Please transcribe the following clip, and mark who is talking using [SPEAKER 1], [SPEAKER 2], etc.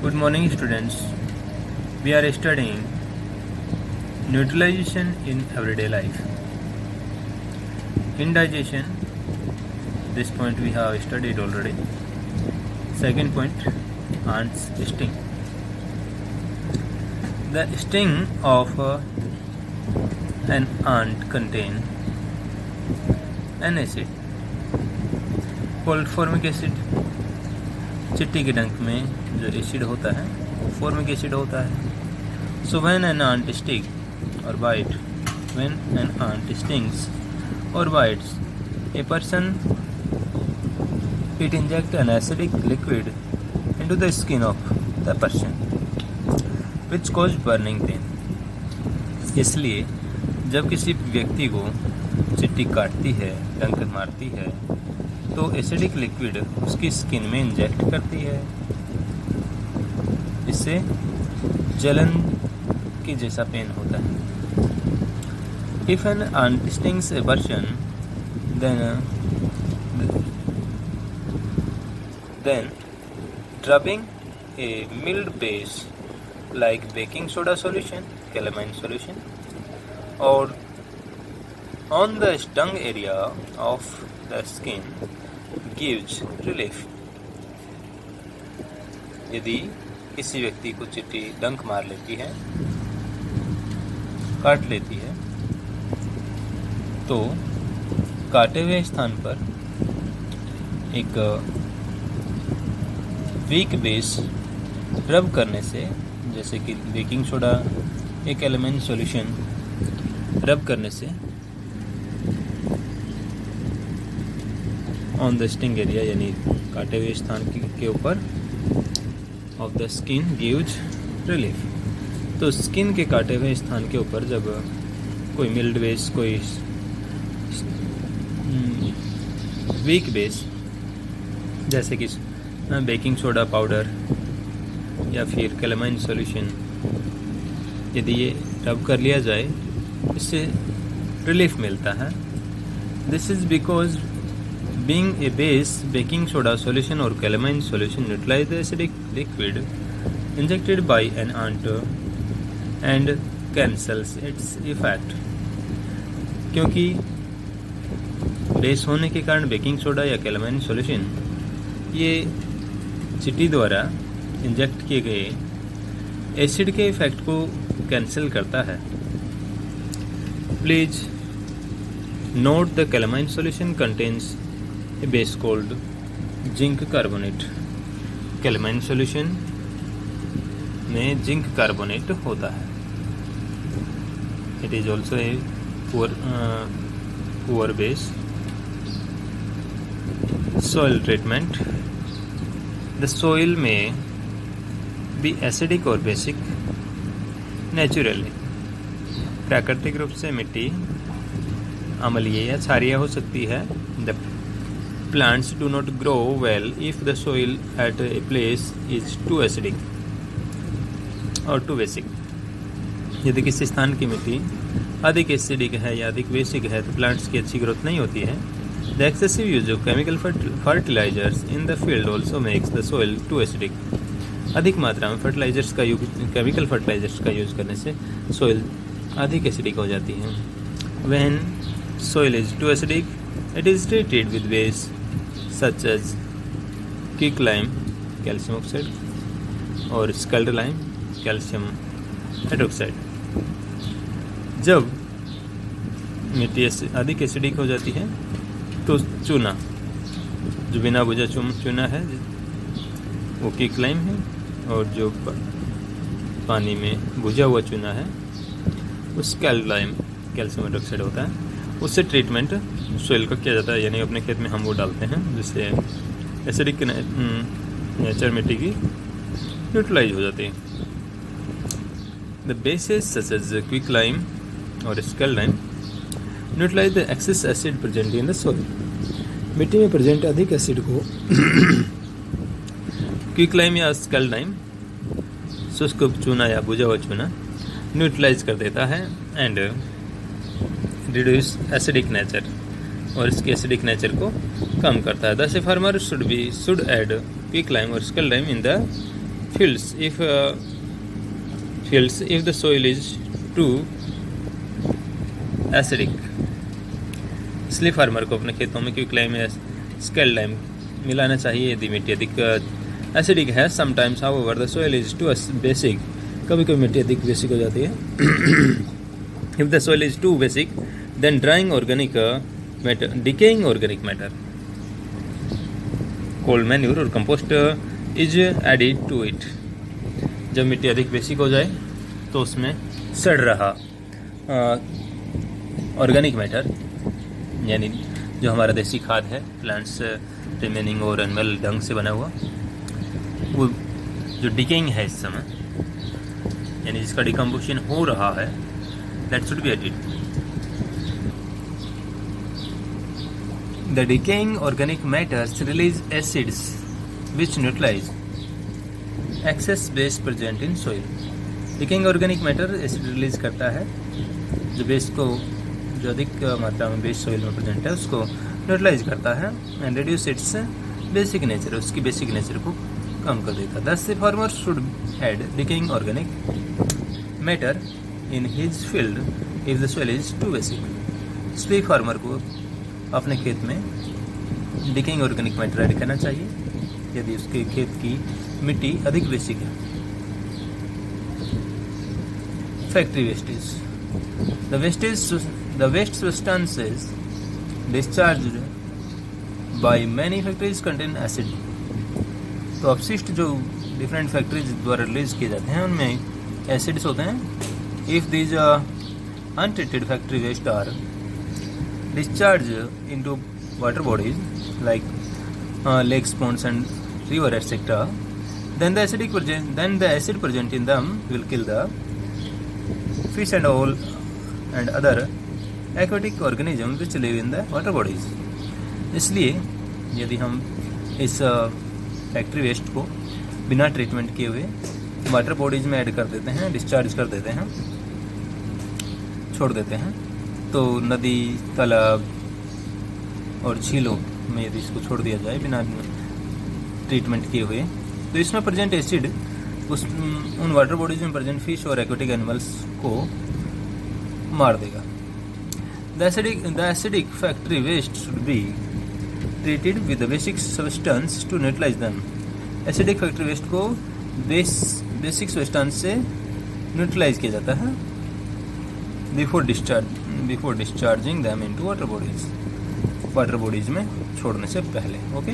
[SPEAKER 1] Good morning, students. We are studying neutralization in everyday life. Indigestion, this point we have studied already. Second point, ants sting. The sting of an ant contain an acid called formic acid. चिट्टी के डंक में जो acid होता है वो formic acid होता है. So when an ant stick or bite, when an ant stings or bites a person, it inject an acidic liquid into the skin of the person which cause burning pain. इसलिए जब किसी व्यक्ति को चिट्टी काटती है, डंक मारती है, तो एसिडिक लिक्विड उसकी स्किन में इंजेक्ट करती है. इससे जलन की जैसा पेन होता है. If an ant stings a person, then dropping a mild base like baking soda solution, calamine solution, or on the stung area of the skin gives relief. यदि किसी व्यक्ति को चिट्टी डंक मार लेती है, काट लेती है, तो काटे हुए स्थान पर एक वीक बेस रब करने से, जैसे कि बेकिंग सोडा, एक एलिमेंट सॉल्यूशन रब करने से ऑन द स्टिंग एरिया, यानी काटे हुए स्थान के ऊपर, of the skin gives relief. तो स्किन के काटे हुए स्थान के ऊपर जब कोई मिल्ड बेस, कोई वीक बेस, जैसे कि बेकिंग सोडा पाउडर या फिर कैलामाइन सॉल्यूशन, यदि ये रब कर लिया जाए, इससे रिलीफ मिलता है. This is because being a base, baking soda solution or calamine solution neutralize the acidic liquid injected by an ant and cancels its effect. क्योंकि बेस होने के कारण बेकिंग सोडा या कैलामाइन सॉल्यूशन ये चिट्टी द्वारा इंजेक्ट किए गए एसिड के इफेक्ट को कैंसिल करता है. Please note the calamine solution contains a base called zinc carbonate. Calamine solution में जिंक कार्बोनेट होता है. It is also a poor base. Soil treatment. The soil में भी एसिडिक और बेसिक नेचुरली. प्राकृतिक रूप से मिट्टी अम्लीय या क्षारीय हो सकती है. The plants do not grow well if the soil at a place is too acidic or too basic. यदि किसी स्थान की मिट्टी अधिक एसिडिक है या अधिक बेसिक है, तो प्लांट्स की अच्छी ग्रोथ नहीं होती है. The excessive use of chemical fertilizers in the field also makes the soil too acidic. अधिक मात्रा में फर्टिलाइजर्स का यूज, केमिकल फर्टिलाइजर्स का यूज करने से सोइल अधिक एसिडिक हो जाती है. When soil is too acidic, it is treated with base such as quicklime, calcium oxide, और scald lime, calcium hydroxide. जब मिट्टी अधिक एसिडिक हो जाती है, तो चूना, जो बिना बुझा चूना है, वो क्विकलाइम है, और जो पानी में बुझा हुआ चूना है, वो स्कैल्ड लाइम, कैल्शियम हाइड्रोक्साइड होता है. उससे ट्रीटमेंट सोइल का किया जाता है, यानी अपने खेत में हम वो डालते हैं, जिससे एसिडिक नेचर मिट्टी की न्यूट्रलाइज हो जाती है. The bases such as quicklime और slaked lime neutralize the excess acid present in the soil. मिट्टी में प्रेजेंट अधिक एसिड को क्विकलाइम या स्कैल्ड लाइम, शुष्क चूना या बुझा हुआ चूना, न्यूट्रलाइज कर देता है एंड रिड्यूस एसिडिक नेचर, और इसके एसिडिक नेचर को कम करता है. Thus a farmer should add quicklime और slaked lime in the fields if the soil is too acidic. इसलिए फार्मर को अपने खेतों में क्विकलाइम या स्केल लाइम मिलाना चाहिए यदि मिट्टी अधिक एसिडिक है. Sometimes however the soil is too basic. कभी कभी मिट्टी अधिक बेसिक हो जाती है. If the soil is too basic then drying organic matter, decaying organic matter, cold manure और compost is added to it. जब मिट्टी अधिक बेसिक हो जाए तो उसमें सड़ रहा ऑर्गेनिक मैटर यानी जो हमारा देसी खाद है, प्लांट्स रिमेनिंग और एनिमल डंग से बना हुआ, वो जो डिकेइंग है इस समय यानी जिसका डिकम्पोजिशन हो रहा है, that should be added. The decaying organic matters release acids which neutralize excess base present in soil. Decaying organic matter acid release करता है जो बेस को, जो अधिक मात्रा में बेस सॉइल में प्रेजेंट है उसको न्यूट्रलाइज करता है and reduce its basic nature, उसकी बेसिक नेचर को कम कर देता है. Thus the farmer should add decaying organic matter in his field if the soil is too basic. इसलिए फार्मर को अपने खेत में डिकेइंग ऑर्गेनिक मैटर ऐड करना चाहिए यदि उसके खेत की मिट्टी अधिक बेसिक है. Factory wastage. The waste substances discharged by many factories contain acid. तो अपशिष्ट जो डिफरेंट फैक्ट्रीज द्वारा रिलीज किए जाते हैं उनमें एसिड्स होते हैं. If these untreated factory waste are discharged into water bodies like lakes, ponds and river etc., then the acid present in them will kill the fish and all and other aquatic organisms which live in the water bodies. इसलिए यदि हम इस factory waste को बिना treatment किए हुए water bodies में add कर देते हैं, डिस्चार्ज कर देते हैं, छोड़ देते हैं, तो नदी, तालाब और झीलों में यदि इसको छोड़ दिया जाए बिना ट्रीटमेंट किए हुए तो इसमें प्रेजेंट एसिड उन वाटर बॉडीज में प्रेजेंट फिश और एक्वेटिक एनिमल्स को मार देगा. The acidic factory waste should be treated with the basic substance to neutralize them. Acidic factory waste को बेसिक सब्सटेंस से न्यूट्रलाइज किया जाता है before discharging them into water bodies में छोड़ने से पहले. ओके